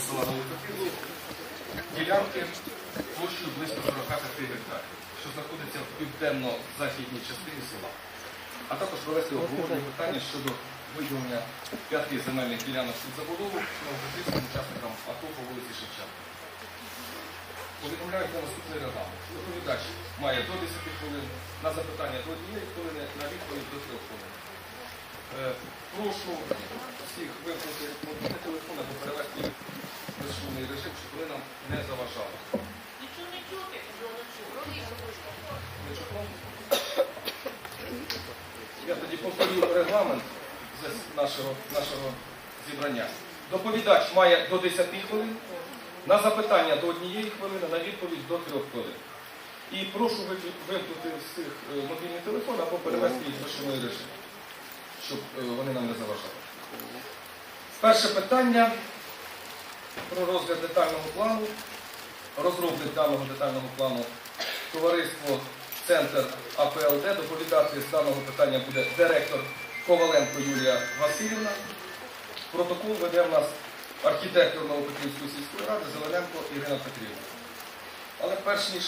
села Новопетрівці ділянки площею близько 45 гектарів, що знаходиться в південно-західній частині села. А також провести обговорення питання щодо виділення 5 земельних ділянок під забудову новопетрівським учасникам АТО по вулиці Шевченка. Повідомляють про наступний регламент. Доповідач має до 10 хвилин, на запитання до 1 хвилини, на відповідь до 3 хвилин. Прошу всіх вимкнути мобільний телефон або перевести в безшумний режим, щоб вони нам не заважали. Нічого не чути, Не чутно? Я тоді повторю регламент нашого зібрання. Доповідач має до 10 хвилин, на запитання до 1 хвилини, на відповідь до 3 хвилин. І прошу вимкнути всіх мобільний телефон або перевести їх в безшумний режим, щоб вони нам не заважали. Перше питання про розгляд детального плану. Розробник даного детального плану товариство Центр АПЛД. Доповідати з даного питання буде директор Коваленко Юлія Васильівна. Протокол веде в нас архітектор Новопетрівської сільської ради Зелененко Ірина Петрівна. Але перш ніж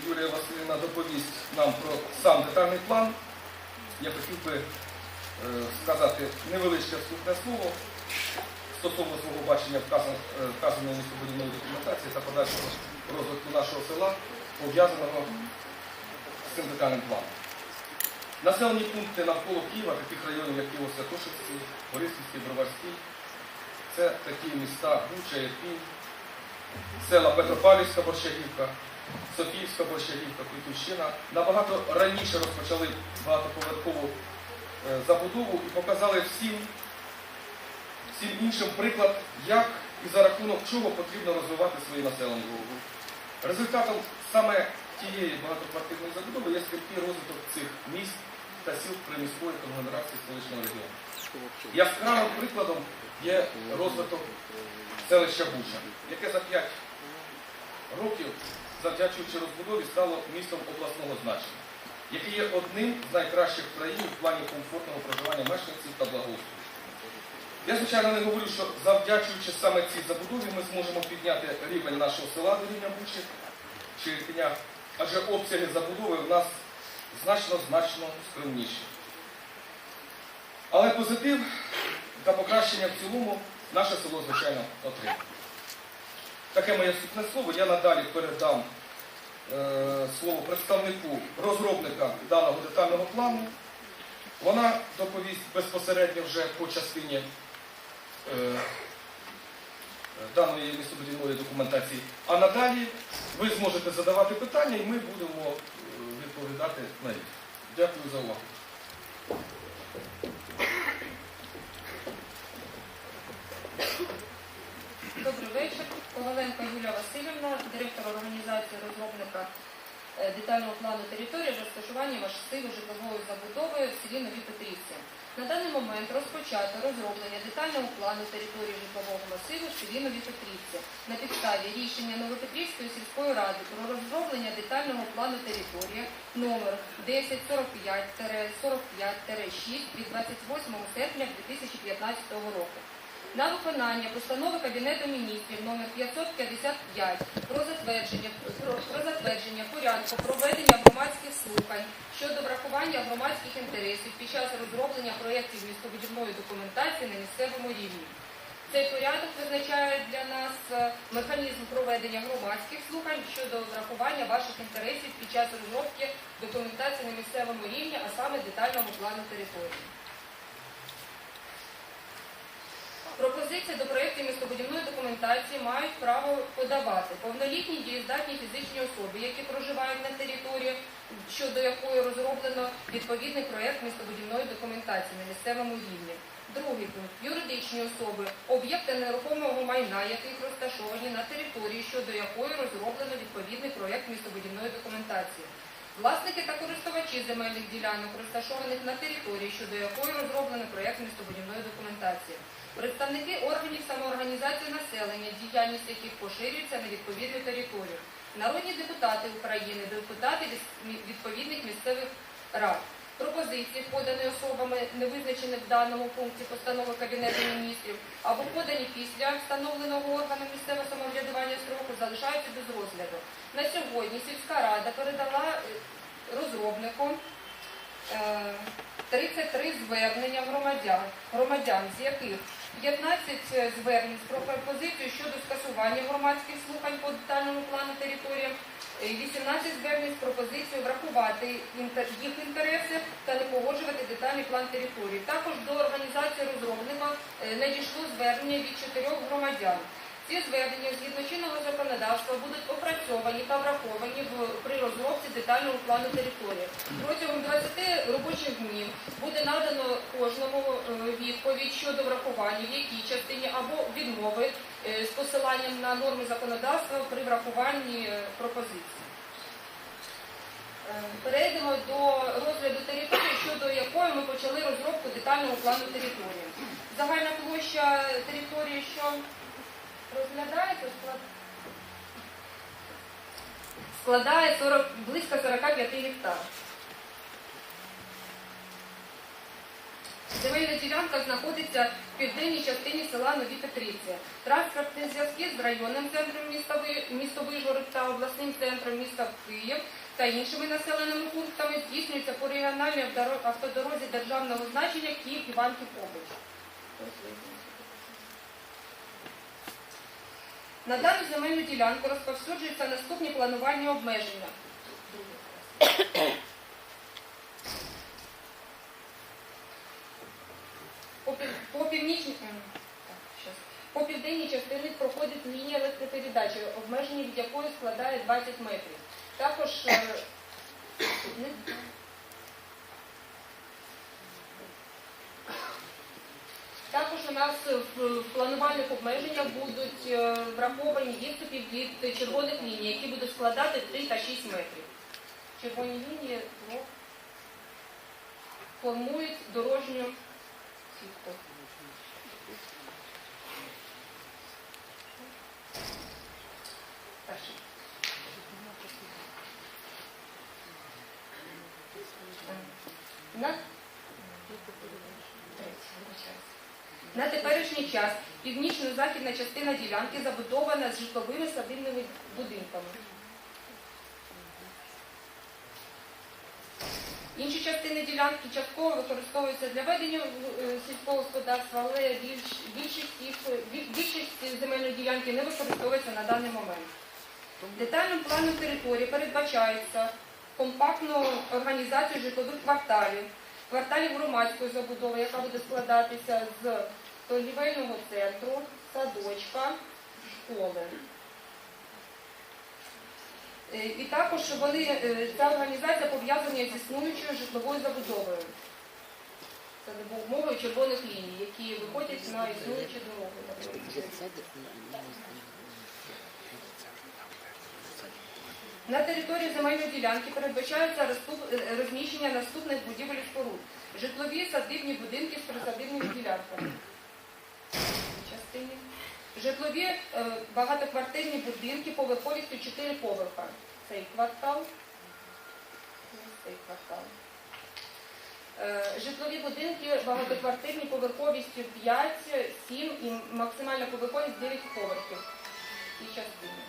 Юлія Васильівна доповість нам про сам детальний план, я хотів би сказати невеличке вступне слово стосовно свого бачення вказаної містобудівної документації та подальшого розвитку нашого села, пов'язаного з цим детальним планом. Населені пункти навколо Києва, таких районів, як Києво-Святошинський, Борисівський, Броварський, це такі міста Буча, Ірпінь, села Петропавлівська Борщагівка, Софіївська Борщагівка, Квітівщина набагато раніше розпочали багатоповерхову забудову і показали всім іншим приклад, як і за рахунок чого потрібно розвивати свої населені пункти. Результатом саме тієї багатоквартирної забудови є стрімкий розвиток цих міст та сіл приміської конгломерації столичного регіону. Яскравим прикладом є розвиток селища Буча, яке за 5 років, завдячуючи розбудові, стало містом обласного значення, яке є одним з найкращих в країні в плані комфортного проживання мешканців та благоустрою. Я, звичайно, не говорю, що завдячуючи саме цій забудові ми зможемо підняти рівень нашого села до рівня Бучі чи Ірпеня, адже обсяги забудови в нас значно скромніші. Але позитив та покращення в цілому наше село, звичайно, отримає. Таке моє вступне слово. Я надалі передам слово представнику розробника даного детального плану. Вона доповість безпосередньо вже по частині даної містобудівної документації. А надалі ви зможете задавати питання і ми будемо відповідати на них. Дякую за увагу. Добрий вечір. Коваленко Юлія Васильівна, директор організації розробника детального плану території розташування масиву житлової забудови в селі Нові Петрівці. На даний момент розпочато розроблення детального плану території житлового масиву в селі Нові Петрівці на підставі рішення Новопетрівської сільської ради про розроблення детального плану території номер 1045-45-6 від 28 серпня 2015 року. На виконання постанови Кабінету міністрів номер 555 про затвердження порядку проведення громадських слухань щодо врахування громадських інтересів під час розроблення проєктів містобудівної документації на місцевому рівні. Цей порядок визначає для нас механізм проведення громадських слухань щодо врахування ваших інтересів під час розробки документації на місцевому рівні, а саме детального плану території. Пропозиції до проєктів містобудівної документації мають право подавати повнолітні дієздатні фізичні особи, які проживають на території, щодо якої розроблено відповідний проєкт містобудівної документації на місцевому рівні. Другий пункт. Юридичні особи, об'єкти нерухомого майна, яких розташовані на території, щодо якої розроблено відповідний проєкт містобудівної документації. Власники та користувачі земельних ділянок, розташованих на території, щодо якої розроблено проєкт містобудівної документації. Представники органів самоорганізації населення, діяльність яких поширюється на відповідну територію. Народні депутати України, депутати відповідних місцевих рад. пропозиції, подані особами, не визначені в даному пункті постанови Кабінету міністрів, або подані після встановленого органу місцевого самоврядування строку, залишаються без розгляду. На сьогодні сільська рада передала розробникам 33 звернення громадян, з яких 15 звернень з пропозицією щодо скасування громадських слухань по детальному плану території, 18 звернень з пропозицією врахувати їх інтереси та не погоджувати детальний план території. Також до організації розробника надійшло звернення від 4 громадян. Ці звернення згідно чинного законодавства будуть опрацьовані та враховані при розробці детального плану території. Протягом 20 робочих днів буде надано кожному відповідь щодо врахування, в якій частині або відмови з посиланням на норми законодавства при врахуванні пропозицій. Перейдемо до розгляду території, щодо якої ми почали розробку детального плану території. Загальна площа території, що розглядається, складає близько 45 гектар. Земельна ділянка знаходиться в південній частині села Нові Петрівці. Транспортні зв'язки з районним центром міста Вишгород та обласним центром міста Київ та іншими населеними пунктами здійснюються по регіональній автодорозі державного значення Київ-Іванків-Побич. На дану земельну ділянку розповсюджуються наступні планувальні обмеження. По південній частині проходить лінія електропередачі, обмеження від якої складає 20 метрів. Також у нас в планувальних обмеженнях будуть враховані відступи від червоних ліній, які будуть складати 3 та 6 метрів. Червоні лінії формують дорожню сітку. На теперішній час північно-західна частина ділянки забудована з житловими садибними будинками. Інші частини ділянки частково використовуються для ведення сільського господарства, але більшість земельної ділянки не використовується на даний момент. Детальним планом території передбачається компактну організацію житлових кварталів громадської забудови, яка буде складатися з торгівельного центру, садочка, школи. І також ця організація пов'язана з існуючою житловою забудовою. Це за допомогою червоних ліній, які виходять на існуючі дороги. На території земельної ділянки передбачається розміщення наступних будівель і споруд. Житлові садибні будинки з присадибними ділянками. Житлові багатоквартирні будинки поверховістю 4 поверха. Цей квартал. Житлові будинки багатоквартирні поверховістю 5, 7 і максимальна поверховість 9 поверхів. І частини.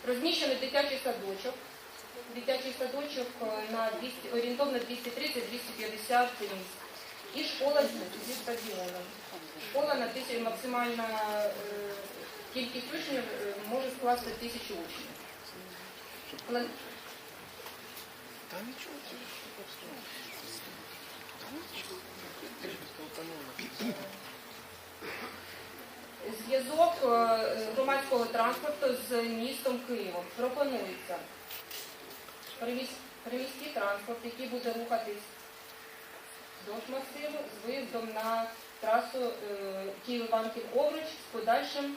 Розміщений дитячий садочок. Дитячий садочок орієнтовно 230-250 місць. І школа зі стадіоном. Школа на максимальна кількість учнів може скласти 1000 учнів. Зв'язок громадського транспорту з містом Києвом. Пропонується приміський транспорт, який буде рухатись вздовж масиву з виїздом на трасу Київ-Іванків-Овруч з подальшим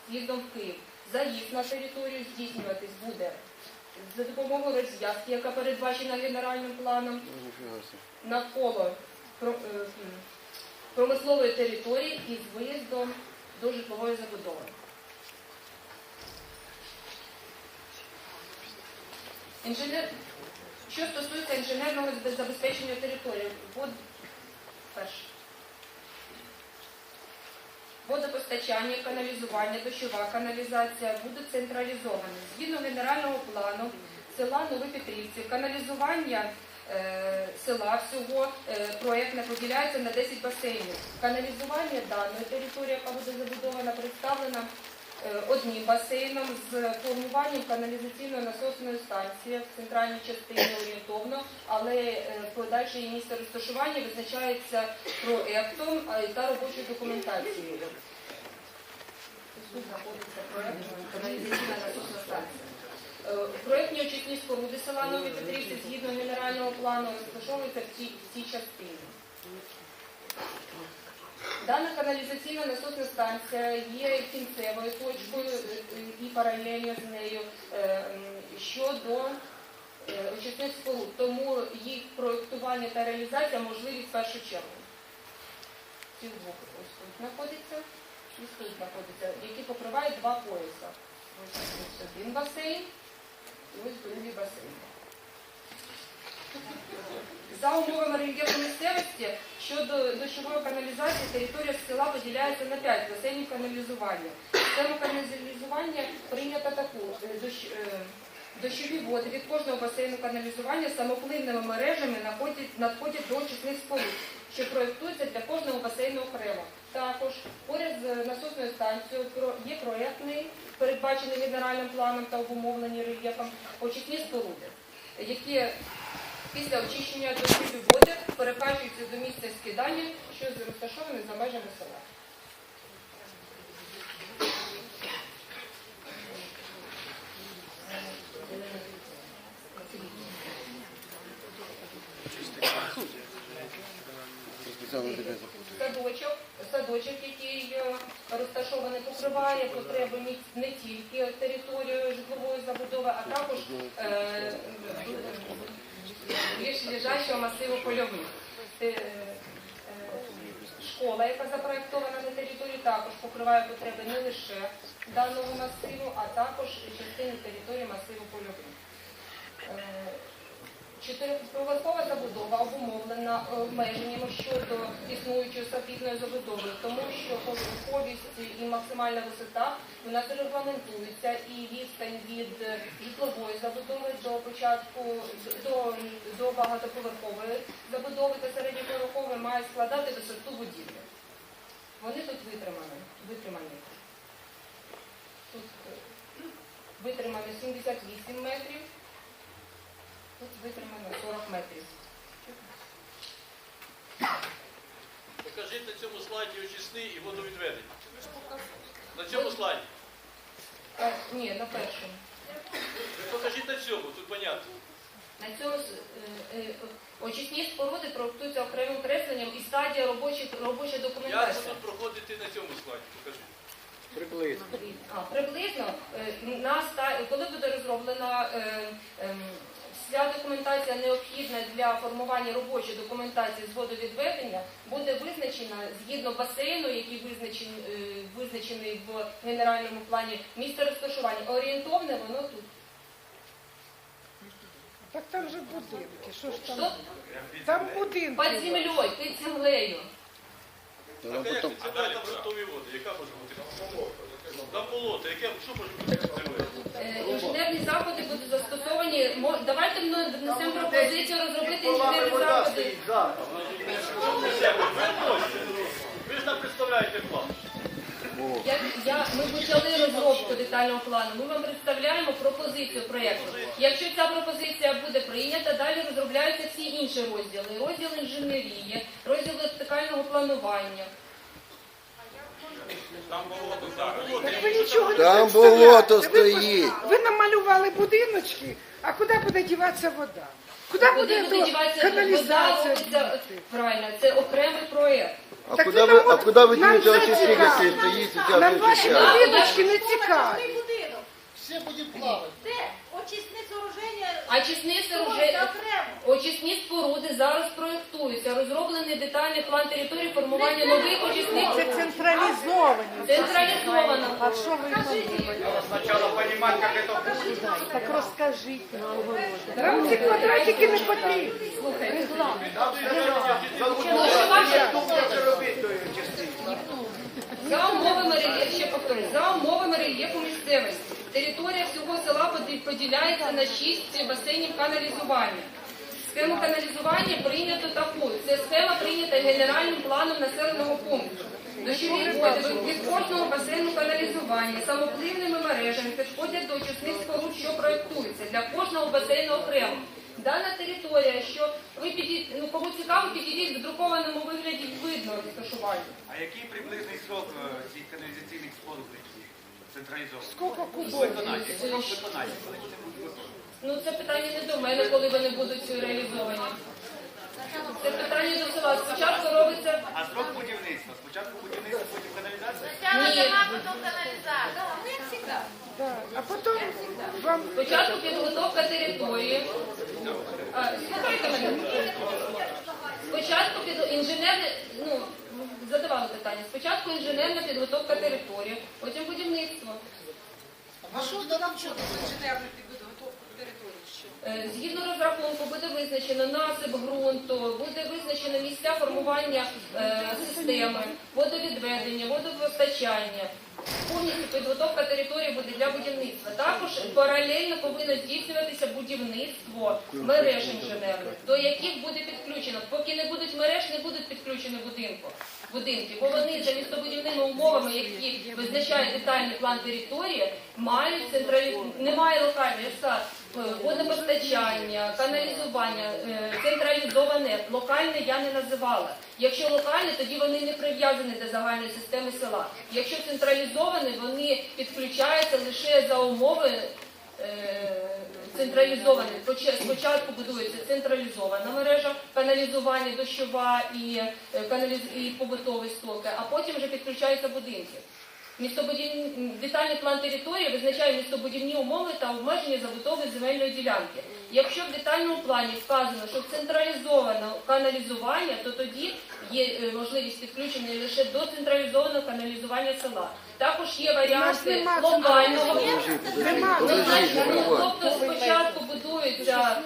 з'їздом в Київ. Заїзд на територію здійснюватись буде за допомогою розв'язки, яка передбачена генеральним планом, навколо промислової території і з виїздом до житлової забудови. Що стосується інженерного забезпечення території, перше. Водопостачання, каналізування, дощова каналізація будуть централізовані. Згідно генерального плану села Нові Петрівці, каналізування села всього проєктне поділяється на 10 басейнів. Каналізування даної території, яка буде забудована, представлена одним басейном з формуванням каналізаційної насосної станції в центральній частині орієнтовно, але подальше її місце розташування визначається проектом та робочою документацією. Тут знаходиться проект каналізаційна насосна станція. Проектні очисні споруди села Нові Петрівці згідно генерального плану розташовуються в цій частині. Дана каналізаційна насосна станція є кінцевою точкою і паралельно з нею щодо очисних споруд, тому їх проєктування та реалізація можливі в першу чергу. Ці двох ось тут знаходиться і тут знаходиться, які покривають два пояса. Ось один басейн і ось другий басейн. За умовами рельєфу місцевості, щодо дощової каналізації, територія села поділяється на 5 басейнів каналізування. Система каналізування прийнята таку. Дощові води від кожного басейну каналізування самопливними мережами надходять до очисних споруд, що проєктуються для кожного басейну окремо. Також поряд з насосною станцією є проєктний, передбачений генеральним планом та обумовлені рельєфом, очисні споруди, які після очищення дощові води перекачуються до місця скидання, що розташоване за межами села. Садочок, який розташований, покриває потреби не тільки територію житлової забудови, а також лежачого масиву польових. Школа, яка запроєктована на території, також покриває потреби не лише даного масиву, а також частини території масиву польових. Чотириповерхова забудова обумовлена обмеженнями щодо існуючої сапітної забудови, тому що поверховість і максимальна висота у нас регламентується, і відстань від житлової забудови до багатоповерхової забудови та середньоповерхової має складати висоту будівлі. Вони тут витримані. Тут витримано 78 метрів. Тут витримано 40 метрів. Покажіть на цьому слайді очисний і водовідведення. На цьому слайді. Ні, на першому. Покажіть на цьому, тут понятно. На цьому очисні споруди проєктуються окремим кресленням і стадія робочої Як документації. будуть проходити на цьому слайді? Покажіть. Приблизно, коли буде розроблена вся документація необхідна для формування робочої документації з водовідведення, буде визначена згідно басейну, який визначений в генеральному плані, місце розташування. Орієнтовне воно тут. Так там же будинки, що ж там? Що? Там будинки. Під землею, під землею. Так, а як це далі там житлові води? Яка може бути? Там болото, що може бути під землею? Інженерні заходи будуть застосовані. Давайте ми внесемо пропозицію розробити інженерні заходи. Ви ж нам представляєте план. Ми почали розробку детального плану. Ми вам представляємо пропозицію проєкту. Якщо ця пропозиція буде прийнята, далі розробляються всі інші розділи. Розділ інженерії, розділ вертикального планування. Так ви нічого не Там представляєте. болото стоїть. Ви намалювали будиночки, а куди буде діватися вода? Куди буде каналізація? Правильно, це окремий проєкт. А Так куда ви вы, нам а куда вы нам денете це очистки, цікаво. если стоит сейчас Нам ваші очищают? будиночки не цікаві. Все будем плавать. Де? Очисне сооруження. очисні вже очисні споруди зараз проєктуються. Розроблений детальний план території формування нових очисних Це централізовані. централізовано. А що ви думаєте? Спочатку розуміти, як це буде. Так розкажіть на огороді. Нам ці квадратики не потрібні. Слухайте, за умовами рельєфу, ще повторюю, за умовами рельєфу місцевості територія всього села поділяється на 6 басейнів каналізування. Схему каналізування прийнято таку. Це схема прийнята генеральним планом населеного пункту. Дощові води від кожного басейну каналізування самопливними мережами підходять до очисних споруд, що проєктуються для кожного басейну окремо. Дана територія, що ви кому цікаво, підійдіть в друкованому вигляді, видно розташування. А який приблизний срок цих каналізаційних споруд централізованих? Скільки кубов? Виконання. Срок виконання. Коли вони будуть виконувати? Ну це питання не до мене, коли вони будуть реалізовані. Це питання до села. Спочатку робиться А срок будівництва? Спочатку будівництва, потім каналізація? Да. А потім вам спочатку підготовка території. Слухайте мене. Спочатку інженерне, задавали питання. Спочатку інженерна підготовка території, потім будівництво. А що до нам що інженерну підготовку території? Згідно розрахунку буде визначено насип ґрунту, буде визначено місця формування системи, водовідведення, водопостачання. Повністю підготовка території буде для будівництва. Також паралельно повинно здійснюватися будівництво мереж інженерних, до яких буде підключено. Поки не будуть мереж, не будуть підключені будинки, бо вони за містобудівними умовами, які визначає детальний план території, мають немає локальної водопостачання, каналізування, централізоване. Локальне я не називала. Якщо локальне, тоді вони не прив'язані до загальної системи села. Якщо централізовані, вони підключаються лише за умови централізовані. Спочатку будується централізована мережа, каналізування дощова і побутові стоки, а потім вже підключаються будинки. Детальний план території визначає містобудівні умови та обмеження забудови земельної ділянки. Якщо в детальному плані вказано, що централізоване каналізування, то тоді є можливість підключення лише до централізованого каналізування села. Також є варіанти локального. Тобто спочатку будується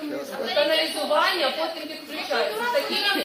каналізування, а потім підключається.